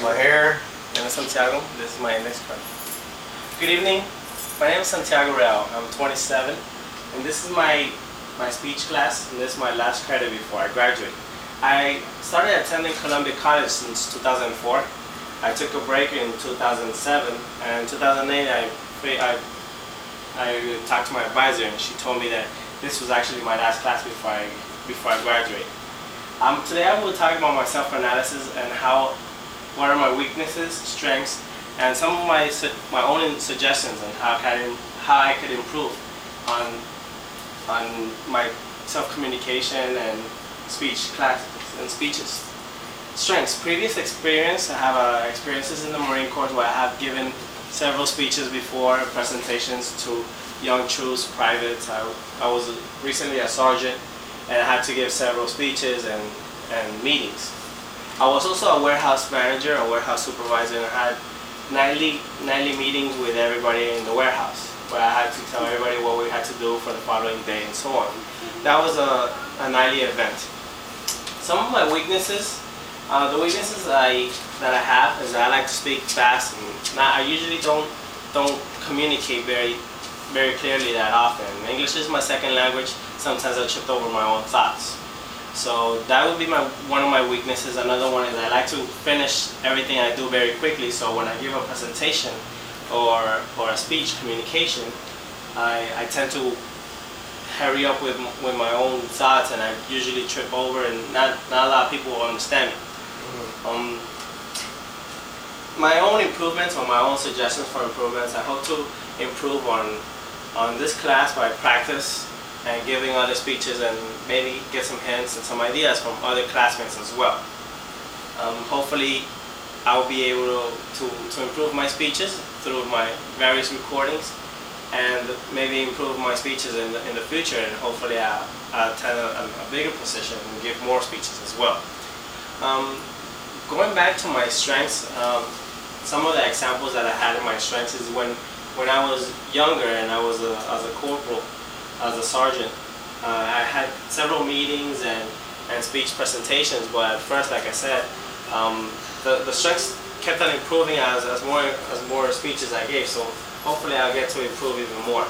My hair. My name is Santiago. This is my index card. Good evening. My name is Santiago. I'm 27, and this is my speech class, and this is my last credit before I graduate. I started attending Columbia College since 2004. I took a break in 2007, and in 2008 I talked to my advisor, and she told me that this was actually my last class before I graduate. Today I will talk about my self-analysis and what are my weaknesses, strengths, and some of my own suggestions on how I could improve on my self-communication and speech classes and speeches. Strengths: previous experience. I have experiences in the Marine Corps where I have given several speeches before, presentations to young troops, privates. I was recently a sergeant, and I had to give several speeches and meetings. I was also a warehouse manager, a warehouse supervisor, and I had nightly meetings with everybody in the warehouse, where I had to tell everybody what we had to do for the following day and so on. That was a nightly event. Some of my weaknesses, the weaknesses that I have is that I like to speak fast, and I usually don't communicate very clearly that often. English is my second language. Sometimes I trip over my own thoughts. So that would be one of my weaknesses. Another one is I like to finish everything I do very quickly, so when I give a presentation or a speech communication, I tend to hurry up with my own thoughts, and I usually trip over, and not a lot of people will understand me. My own improvements or my own suggestions for improvements, I hope to improve on this class by practice and giving other speeches, and maybe get some hints and some ideas from other classmates as well. Hopefully I'll be able to improve my speeches through my various recordings, and maybe improve my speeches in the future, and hopefully I'll attend a bigger position and give more speeches as well. Going back to my strengths, some of the examples that I had in my strengths is when I was younger and I was as a corporal, as a sergeant, I had several meetings and speech presentations, but at first, like I said, the strengths kept on improving as more speeches I gave, so hopefully I'll get to improve even more.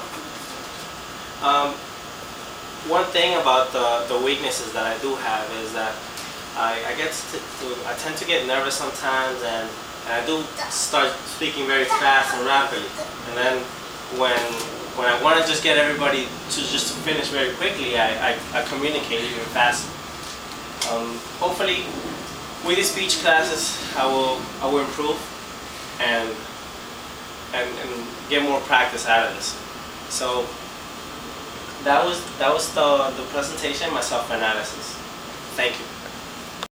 One thing about the weaknesses that I do have is that I tend to get nervous sometimes, and I do start speaking very fast and rapidly, and then when I want to just get everybody to finish very quickly, I communicate even faster. Hopefully, with these speech classes, I will improve and get more practice out of this. So that was the presentation, my self-analysis. Thank you.